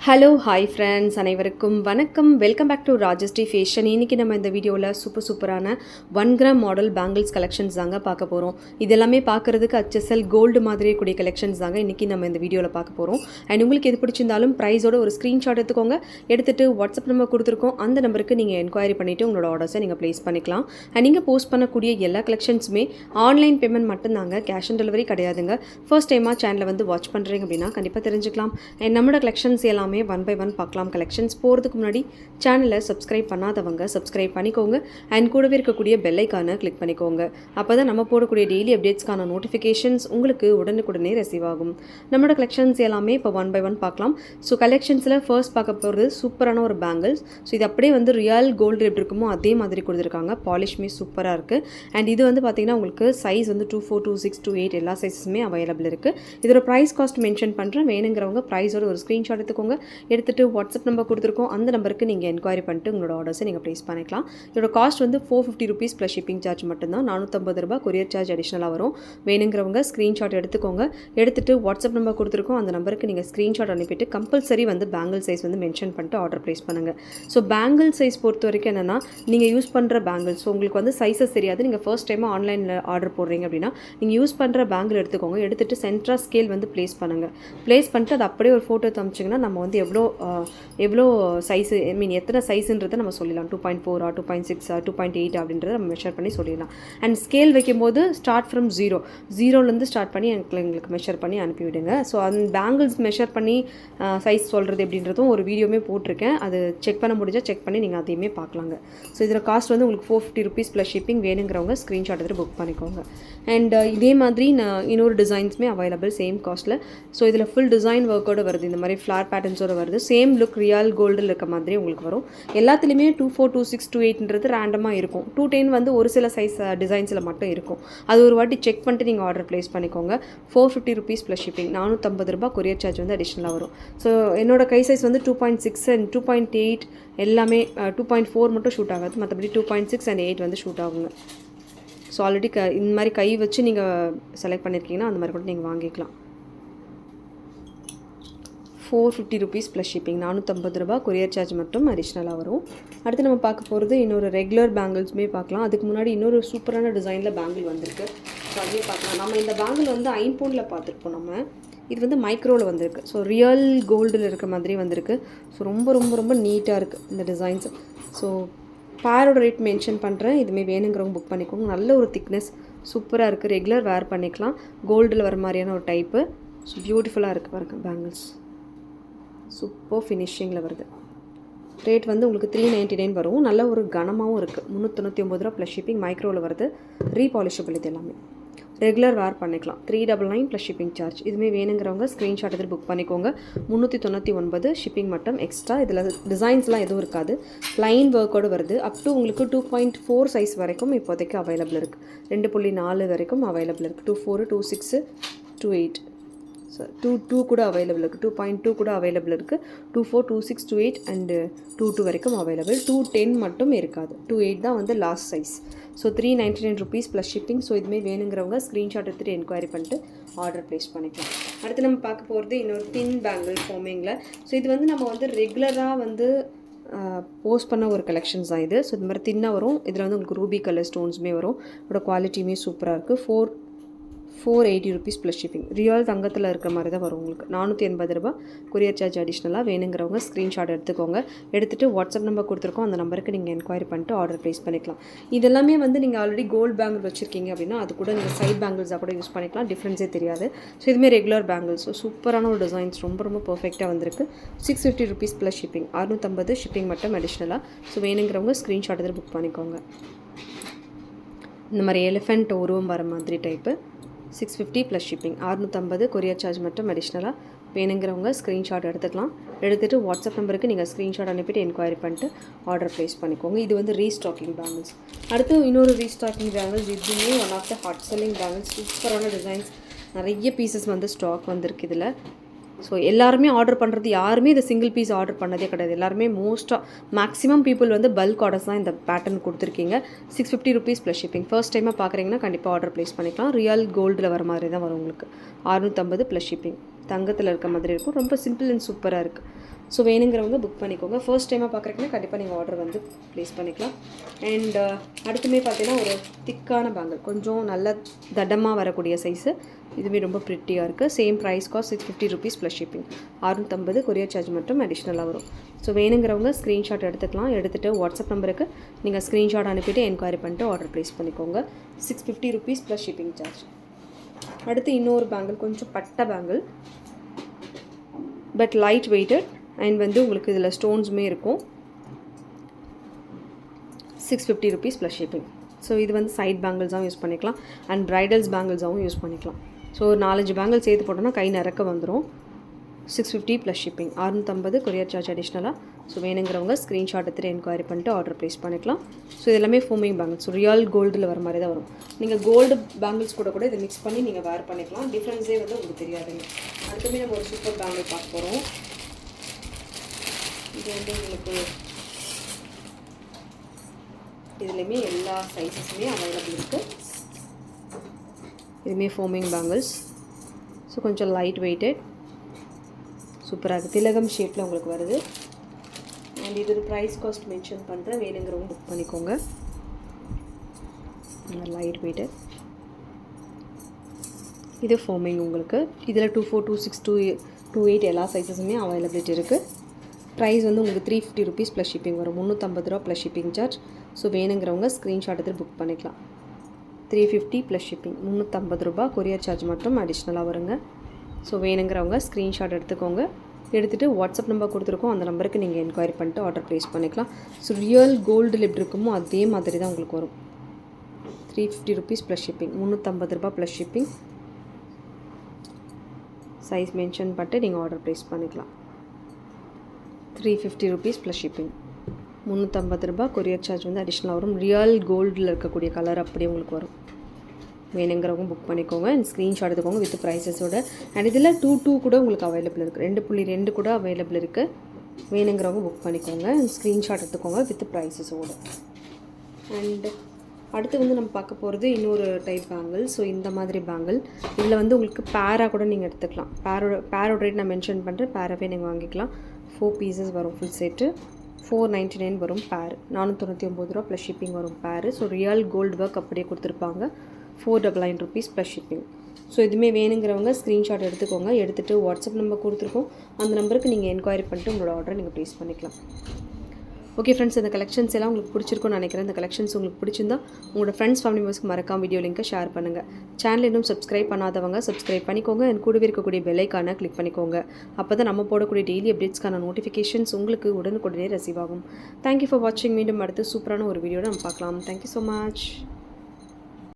Hello hi friends அனைவருக்கும் வணக்கம். Welcome back to Rajashree fashion. இன்றைக்கி நம்ம இந்த வீடியோவில் சூப்பரான 1 கிராம் மாடல் பேங்கிள்ஸ் கலெக்ஷன்ஸ் தாங்க பார்க்க போகிறோம். இதெல்லாமே பார்க்குறதுக்கு HSL கோல்டு மாதிரி கூடிய கலெக்ஷன்ஸ் தாங்க இன்றைக்கி நம்ம இந்த வீடியோவில் பார்க்க போகிறோம். அண்ட் உங்களுக்கு எது பிடிச்சிருந்தாலும் ப்ரைஸோட ஒரு ஸ்க்ரீன்ஷாட் எடுத்துக்கோங்க. எடுத்துகிட்டு வாட்ஸ்அப் நம்பர் கொடுத்துருக்கோம், அந்த நம்பருக்கு நீங்கள் என்கொயரி பண்ணிவிட்டு உங்களோட ஆர்டர்ஸை நீங்கள் ப்ளேஸ் பண்ணிக்கலாம். அண்ட் நீங்கள் போஸ்ட் பண்ணக்கூடிய எல்லா கலெக்ஷன்ஸுமே ஆன்லைன் பேமெண்ட் மட்டும்தாங்க, கேஷ் ஆன் டெலிவரி கிடையாதுங்க. ஃபர்ஸ்ட் டைமாக சேனலை வந்து வாட்ச் பண்ணுறீங்க அப்படின்னா கண்டிப்பாக தெரிஞ்சுக்கலாம். அண்ட் நம்மளோட கலெக்ஷன்ஸ் எல்லாமே ஒன் பை ஒன் பார்க்கலாம். கலெக்ஷன்ஸ் போகிறதுக்கு முன்னாடி சேனலை சப்ஸ்கிரைப் பண்ணாதவங்க சப்ஸ்கிரைப் பண்ணிக்கோங்க. அண்ட் கூடவே இருக்கக்கூடிய பெல் ஐக்கானை கிளிக் பண்ணிக்கோங்க. அப்போ தான் நம்ம போடக்கூடிய டெய்லி அப்டேட்ஸ்க்கான நோட்டிஃபிகேஷன்ஸ் உங்களுக்கு உடனுக்குடனே ரிசீவ் ஆகும். நம்மளோட கலெக்ஷன்ஸ் எல்லாமே இப்போ ஒன் பை ஒன் பார்க்கலாம். ஸோ கலெக்ஷன்ஸில் ஃபர்ஸ்ட் பார்க்க போகிறது சூப்பரான ஒரு பேங்கிள்ஸ். ஸோ இது அப்படியே வந்து ரியல் கோல்டு எப்படி இருக்குமோ அதே மாதிரி கொடுத்துருக்காங்க. பாலிஷ்மே சூப்பராக இருக்குது. அண்ட் இது வந்து பார்த்திங்கன்னா உங்களுக்கு சைஸ் வந்து 24, 26, 28 எல்லா சைஸஸுமே அவைலபிள் இருக்குது. இதோட ப்ரைஸ் காஸ்ட் மென்ஷன் பண்ணுறேன். வேணுங்கிறவங்க ப்ரைஸோட ஒரு ஸ்க்ரீன்ஷாட் எடுத்துக்கோங்க. எடுத்துகிட்டு வாட்ஸ்அப் நம்பர் கொடுத்துருக்கோம், அந்த நம்பருக்கு நீங்கள் என்கொயரி பண்ணிட்டு உங்களோட ஆர்டர்ஸை நீங்கள் ப்ளேஸ் பண்ணிக்கலாம். இதோட காஸ்ட் வந்து 450 ரூபீஸ் ப்ளஸ் ஷிப்பிங் சார்ஜ் மட்டும்தான். 450 ரூபாய் கொரியர் சார்ஜ் அடிஷ்னலாக வரும். வேணுங்கிறவங்க ஸ்க்ரீன்ஷாட் எடுத்துக்கோங்க. எடுத்துகிட்டு வாட்ஸ்அப் நம்பர் கொடுத்துருக்கோம், அந்த நம்பருக்கு நீங்கள் ஸ்க்ரீன்ஷாட் அனுப்பிட்டு கம்பல்சரி வந்து பேங்கிள் சைஸ் வந்து மென்ஷன் பண்ணிட்டு ஆர்டர் ப்ளேஸ் பண்ணுங்கள். ஸோ பேங்கிள் சைஸ் பொறுத்த வரைக்கும் என்னென்னா, நீங்கள் யூஸ் பண்ணுற பேங்கிள்ஸ் உங்களுக்கு வந்து சைஸஸ் தெரியாது. நீங்கள் ஃபர்ஸ்ட் டைமாக ஆன்லைனில் ஆர்டர் போடுறீங்க அப்படின்னா நீங்கள் யூஸ் பண்ணுற பேங்கிள் எடுத்துக்கோங்க. எடுத்துகிட்டு சென்ட்ரா ஸ்கேல் வந்து ப்ளேஸ் பண்ணுங்கள். ப்ளேஸ் பண்ணிட்டு அது அப்படியே ஒரு ஃபோட்டோ தமிச்சிங்கன்னா நம்ம வந்து எவ்வளோ சைஸு எத்தனை சைஸுன்றதை நம்ம சொல்லிடலாம். 2.4 2.6 2.8 அப்படின்றத நம்ம மெஷர் பண்ணி சொல்லிடலாம். அண்ட் ஸ்கேல் வைக்கும்போது ஸ்டார்ட் ஃப்ரம் ஜீரோலேருந்து ஸ்டார்ட் பண்ணி எங்களுக்கு மெஷர் பண்ணி அனுப்பிவிடுங்க. ஸோ அந்த பேங்கிள்ஸ் மெஷர் பண்ணி சைஸ் சொல்கிறது எப்படின்றதும் ஒரு வீடியோமே போட்டிருக்கேன். அது செக் பண்ண முடிஞ்சால் செக் பண்ணி நீங்கள் அதையுமே பார்க்கலாங்க. ஸோ இதில் காஸ்ட் வந்து உங்களுக்கு 450 ரூபீஸ் ப்ளஸ் ஷிப்பிங். வேணுங்கிறவங்க ஸ்க்ரீன்ஷாட் எடுத்து புக் பண்ணிக்கோங்க. அண்ட் இதே மாதிரி இன்னொரு டிசைன்ஸுமே அவைலபிள் சேம் காஸ்ட்டில். ஸோ இதில் ஃபுல் டிசைன் ஒர்க்கோடு வருது. இந்த மாதிரி ஃப்ளார் பேட்டர்ன்ஸோடு வருது. சேம் லுக் ரியல் கோல்டில் இருக்க மாதிரி உங்களுக்கு வரும். எல்லாத்துலேயுமே 24, 26, 28ன்றது ரேண்டமாக இருக்கும். 210 வந்து ஒரு சில சைஸ் டிசைன்ஸில் மட்டும் இருக்கும். அது ஒரு வாட்டி செக் பண்ணிட்டு நீங்கள் ஆர்டர் ப்ளேஸ் பண்ணிக்கோங்க. 450 ரூபீஸ் ப்ளஸ் ஷிப்பிங். 450 ரூபாய் கொரியர் சார்ஜ் வந்து அடிஷ்னலாக வரும். ஸோ என்னோட கை சைஸ் வந்து 2.6 அண்ட் 2.8 எல்லாமே 2.4 மட்டும் ஷூட் ஆகாது. மற்றபடி 2.6 அண்ட் 8 வந்து ஷூட் ஆகுங்க. ஸோ ஆல்ரெடி இந்த மாதிரி கை வச்சு நீங்கள் செலக்ட் பண்ணியிருக்கீங்கன்னா அந்த மாதிரி கூட நீங்கள் வாங்கிக்கலாம். 450 ரூபீஸ் ப்ளஸ் ஷிப்பிங். 450 ரூபாய் கொரியர் சார்ஜ் மட்டும் அடிஷ்னலாக வரும். அடுத்து நம்ம பார்க்க போகிறது இன்னொரு ரெகுலர் பேங்கிள்ஸுமே பார்க்கலாம். அதுக்கு முன்னாடி இன்னொரு சூப்பரான டிசைனில் பேங்கிள் வந்திருக்கு. ஸோ அதையே பார்க்கலாம். நம்ம இந்த பேங்கிள் வந்து ஐம்பவுண்டில் பார்த்துருப்போம். நம்ம இது வந்து மைக்ரோவில் வந்திருக்கு. ஸோ ரியல் கோல்டில் இருக்க மாதிரி வந்திருக்கு. ஸோ ரொம்ப ரொம்ப ரொம்ப நீட்டாக இருக்குது இந்த டிசைன்ஸ். ஸோ பேரோட ரேட் மென்ஷன் பண்ணுறேன். இதுமாரி வேணுங்கிறவங்க புக் பண்ணிக்கோங்க. நல்ல ஒரு திக்னஸ் சூப்பராக இருக்குது. ரெகுலர் வேர் பண்ணிக்கலாம். கோல்டில் வர மாதிரியான ஒரு டைப்பு. ஸோ பியூட்டிஃபுல்லாக இருக்குது பாருங்கள் பேங்கிள்ஸ். சூப்பர் ஃபினிஷிங்கில் வருது. ரேட் வந்து உங்களுக்கு 399 வரும். நல்ல ஒரு கனமாகவும் இருக்குது. 399 ரூபா ப்ளஸ் ஷிப்பிங். மைக்ரோவில் வருது. ரீபாலிஷபிள் இது எல்லாமே. ரெகுலர் வேர் பண்ணிக்கலாம். 399 ப்ளஸ் ஷிப்பிங் சார்ஜ். இதுவுமே வேணுங்கிறவங்க ஸ்க்ரீன்ஷாட் எடுத்து புக் பண்ணிக்கோங்க. 399 ஷிப்பிங் மட்டும் எக்ஸ்ட்ரா. இதில் டிசைன்ஸ்லாம் எதுவும் இருக்காது. ப்ளைன் ஒர்க்கோடு வருது. அப் டு உங்களுக்கு 2.4 சைஸ் வரைக்கும் இப்போதைக்கு அவைலபிள் இருக்குது. 2.4 வரைக்கும் அவைலபிள் இருக்குது. 24, 26, 28 2 கூட அவைலபிள் இருக்குது. 2.2 கூட அவைலபிள் இருக்குது. 24, 26, 28 அண்டு 22 வரைக்கும் அவைலபிள். 210 மட்டும் இருக்காது. 28 தான் வந்து last size. So 399 rupees plus shipping. So இதுமாரி வேணுங்கிறவங்க ஸ்க்ரீன்ஷாட் எடுத்துகிட்டு என்கொயரி பண்ணிட்டு ஆர்டர் ப்ளேஸ் பண்ணிக்கலாம். அடுத்து நம்ம பார்க்க போகிறது இன்னொரு தின் பேங்கிள் ஃபார்மிங்கில். ஸோ இது வந்து நம்ம வந்து ரெகுலராக வந்து போஸ்ட் பண்ண ஒரு கலெக்ஷன்ஸ் தான் இது. ஸோ இது மாதிரி தின்னாக வரும். இதில் வந்து உங்களுக்கு ரூபி கலர் ஸ்டோன்ஸுமே வரும். இதோட குவாலிட்டியுமே சூப்பராக இருக்குது. 480 ரூபீஸ் ப்ளஸ் ஷிப்பிங். ரியல் தங்கத்தில் இருக்கிற மாதிரி தான் வரும் உங்களுக்கு. 480 ரூபாய் கொரியர் சார்ஜ் அடிஷ்னலாக. வேணுங்கிறவங்க ஸ்க்ரீன்ஷாட் எடுத்துக்கோங்க. எடுத்துகிட்டு வாட்ஸ்அப் நம்பர் கொடுத்துருக்கோம், அந்த நம்பருக்கு நீங்கள் என்கொயரி பண்ணிட்டு ஆர்டர் ப்ளேஸ் பண்ணிக்கலாம். இதெல்லாமே வந்து நீங்கள் ஆல்ரெடி கோல்டு பேங்கிள் வச்சுருக்கீங்க அப்படின்னா அது கூட நீங்கள் சைட் பேங்கிள்ஸாக கூட யூஸ் பண்ணிக்கலாம். டிஃப்ரென்ஸே தெரியாது. ஸோ இதுமாதிரி ரெகுலர் பேங்கிள்ஸ். ஸோ சூப்பரான ஒரு டிசைன்ஸ். ரொம்ப ரொம்ப பர்ஃபெக்டாக வந்திருக்கு. 650 ரூபீஸ் ப்ளஸ் ஷிப்பிங். 650 ஷிப்பிங் மட்டும் அடிஷ்னலாக. ஸோ வேணுங்கிறவங்க ஸ்க்ரீன்ஷாட் எடுத்து புக் பண்ணிக்கோங்க. இந்த மாதிரி எலிஃபெண்ட் உருவம் வர மாதிரி type. 650 plus shipping. 650 courier charge மட்டும் அடிஷ்னலாக. வேணுங்கிறவங்க ஸ்க்ரீன்ஷாட் எடுத்துக்கலாம். எடுத்துகிட்டு வாட்ஸ்அப் நம்பருக்கு நீங்கள் ஸ்க்ரீன்ஷாட் அனுப்பிட்டு என்கொயரி பண்ணிட்டு ஆர்டர் ப்ளேஸ் பண்ணிக்கோங்க. இது வந்து ரீஸ்டாக்கிங் பேங்கிள்ஸ். அடுத்து இன்னொரு ரீஸ்டாக்கிங் பேங்கிள்ஸ். இதுவுமே one of the hot selling bangles. சூப்பரான டிசைன்ஸ். நிறைய பீசஸ் வந்து ஸ்டாக் வந்திருக்கு இதில். ஸோ எல்லாருமே ஆர்டர் பண்ணுறது, யாருமே இதை சிங்கிள் பீஸ் ஆர்டர் பண்ணதே கிடையாது. எல்லாருமே மேக்ஸிமம் பீப்புள் வந்து பல்க் ஆர்டர்ஸ் தான் இந்த பேட்டர்ன் கொடுத்துருக்கீங்க. 650 ரூபீஸ் ப்ளஸ் ஷிப்பிங். ஃபர்ஸ்ட் டைமாக பார்க்குறீங்கன்னா கண்டிப்பாக ஆர்டர் ப்ளேஸ் பண்ணிக்கலாம். ரியல் கோல்டில் வர மாதிரி தான் வரும் உங்களுக்கு. 650 ப்ளஸ் ஷிப்பிங். தங்கத்தில் இருக்க மாதிரி இருக்கும். ரொம்ப சிம்பிள் அண்ட் சூப்பராக இருக்குது. ஸோ வேணுங்கிறவங்க புக் பண்ணிக்கோங்க. ஃபர்ஸ்ட் டைமாக பார்க்குறீங்கன்னா கண்டிப்பாக நீங்கள் ஆர்டர் வந்து ப்ளேஸ் பண்ணிக்கலாம். அண்ட் அடுத்துமே பார்த்தீங்கன்னா ஒரு திக்கான பேங்கிள், கொஞ்சம் நல்ல தடமாக வரக்கூடிய சைஸு. இதுவே ரொம்ப ப்ரிட்டியாக இருக்குது. Same price cost ₹650 plus shipping. 650 courier charge மட்டும் அடிஷ்னலாக வரும். ஸோ வேணுங்கிறவங்க ஸ்க்ரீன்ஷாட் எடுத்துக்கலாம். எடுத்துகிட்டு வாட்ஸ்அப் நம்பருக்கு நீங்கள் ஸ்க்ரீன்ஷாட் அனுப்பிட்டு என்கொயரி பண்ணிட்டு ஆர்டர் ப்ளேஸ் பண்ணிக்கோங்க. ₹650 ப்ளஸ் ஷிப்பிங் சார்ஜ். அடுத்து இன்னொரு பேங்கிள், கொஞ்சம் பட்டை bangle, but light weighted and வந்து உங்களுக்கு இதில் ஸ்டோன்ஸுமே இருக்கும். ₹650 ப்ளஸ் ஷிப்பிங். ஸோ இது வந்து சைட் பேங்கிள்ஸாகவும் யூஸ் பண்ணிக்கலாம் அண்ட் ப்ரைடல்ஸ் பேங்கிள்ஸாகவும் யூஸ் பண்ணிக்கலாம். ஸோ ஒரு 4-5 பேங்கிள் சேர்த்து போட்டோன்னா கை நிறக்க வந்துடும். ₹650 ப்ளஸ் ஷிப்பிங். 650 கொரியர் சார்ஜ் அடிஷ்னலாக. ஸோ வேணுங்கிறவங்க ஸ்க்ரீன்ஷாட் எடுத்துகிட்டு என்கொயரி பண்ணிட்டு ஆர்டர் ப்ளேஸ் பண்ணிக்கலாம். ஸோ இது எல்லாமே ஃபோமிங் பேங்கிள்ஸ், ஸோ ரியல் கோல்டில் வர மாதிரி தான் வரும். நீங்கள் கோல்டு பேங்கிள்ஸ் கூட இதை மிக்ஸ் பண்ணி நீங்கள் வேர் பண்ணிக்கலாம். டிஃப்ரென்ஸே வந்து உங்களுக்கு தெரியாதுங்க. அடுத்துமே நம்ம ஒரு சூப்பர் பேங்கிள் பார்க்க போகிறோம். இது வந்து உங்களுக்கு இதுலேயுமே எல்லா சைஸஸுமே அவைலபிள் இருக்குது. இதுவுமே ஃபோமிங் பேங்கிள்ஸ். ஸோ கொஞ்சம் லைட் வெயிட்டட், சூப்பராக இருக்குது. திலகம் ஷேப்பில் உங்களுக்கு வருது. அண்ட் இது ஒரு ப்ரைஸ் காஸ்ட் மென்ஷன் பண்ணுறேன், வேணுங்கிறவங்க புக் பண்ணிக்கோங்க. Light weighted. இது ஃபோமிங் உங்களுக்கு. இதில் 24, 26, 28 எல்லா சைஸஸுமே அவைலபிலிட்டி இருக்குது. ப்ரைஸ் வந்து உங்களுக்கு ₹350 ப்ளஸ் ஷிப்பிங் வரும். ₹350 ப்ளஸ் ஷிப்பிங் சார்ஜ். ஸோ வேணுங்கிறவங்க ஸ்க்ரீன்ஷாட் எடுத்து புக் பண்ணிக்கலாம். ₹350 ப்ளஸ் ஷிப்பிங். ₹350 கொரியர் சார்ஜ் மட்டும் அடிஷ்னலாக வருங்க. ஸோ வேணுங்கிறவங்க ஸ்க்ரீன்ஷாட் எடுத்துக்கோங்க. எடுத்துகிட்டு வாட்ஸ்அப் நம்பர் கொடுத்துருக்கோம், அந்த நம்பருக்கு நீங்கள் என்கொயரி பண்ணிட்டு ஆர்டர் ப்ளேஸ் பண்ணிக்கலாம். ஸோ ரியல் கோல்டில் எப்படி இருக்குமோ அதே மாதிரி தான் உங்களுக்கு வரும். ₹350 plus shipping. ₹350 plus shipping. Size mention பண்ணிட்டு நீங்கள் ஆர்டர் ப்ளேஸ் பண்ணிக்கலாம். ₹350 ப்ளஸ் ஷிப்பிங். ₹350 கொரியர் சார்ஜ் வந்து அடிஷ்னலாக வரும். ரியல் கோல்டில் இருக்கக்கூடிய கலர் அப்படியே உங்களுக்கு வரும். வேணுங்கிறவங்க புக் பண்ணிக்கோங்க அண்ட் ஸ்க்ரீன்ஷாட் எடுத்துக்கோங்க வித் ப்ரைஸஸோட. அண்ட் இதில் 2 கூட உங்களுக்கு அவைலபிள் இருக்குது. 2.2 கூட அவைலபிள் இருக்குது. வேணுங்கிறவங்க புக் பண்ணிக்கோங்க அண்ட் ஸ்க்ரீன்ஷாட் எடுத்துக்கோங்க வித் ப்ரைஸஸோடு. அண்ட் அடுத்து வந்து நம்ம பார்க்க போகிறது இன்னொரு டைப் பேங்கிள். ஸோ இந்த மாதிரி பேங்கிள் இதில் வந்து உங்களுக்கு பேராக கூட நீங்கள் எடுத்துக்கலாம். பேரோட ரேட் நான் மென்ஷன் பண்ணுறேன், பேராகவே நீங்கள் வாங்கிக்கலாம். 4 பீசஸ் வரும் ஃபுல் செட்டு. $499 வரும் பேர். $499 ப்ளஸ் ஷிப்பிங் வரும் பேர். ஸோ ரியல் கோல்டு ஒர்க் அப்படியே கொடுத்துருப்பாங்க. $499 ப்ளஸ் ஷிப்பிங். ஸோ இதுவுமே வேணுங்கிறவங்க ஸ்க்ரீன்ஷாட் எடுத்துக்கோங்க. எடுத்துகிட்டு வாட்ஸ்அப் நம்பர் கொடுத்துருக்கோம், அந்த நம்பருக்கு நீங்கள் என்கொயரி பண்ணிட்டு உங்களோட ஆர்டரை நீங்கள் ப்ளேஸ் பண்ணிக்கலாம். ஓகே ஃப்ரெண்ட்ஸ், இந்த கலெக்ஷன்ஸ் எல்லாம் உங்களுக்கு பிடிச்சிருக்கும்னு நினைக்கிறேன். இந்த கலெக்ஷன்ஸ் உங்களுக்கு பிடிச்சிருந்தா உங்களோட ஃப்ரெண்ட்ஸ் ஃபேமிலி மெம்பர்ஸ்க்கு மறக்காம வீடியோ லிங்கை ஷேர் பண்ணுங்கள். சேனல் இன்னும் சப்ஸ்கிரைப் பண்ணாதவங்க சப்ஸ்கிரைப் பண்ணிக்கோங்க. என் கூடவே இருக்கக்கூடிய பெல் ஐக்கானை கிளிக் பண்ணிக்கோங்க. அப்போ தான் நம்ம போடக்கூடிய டெய்லி அப்டேட்ஸ்க்கான நோட்டிஃபிகேஷன்ஸ் உங்களுக்கு உடனுக்குடனே ரிசீவ் ஆகும். தேங்க்யூ ஃபார் வாட்சிங். மீண்டும் அடுத்து சூப்பரான ஒரு வீடியோட நம்ம பார்க்கலாம். Thank you so much.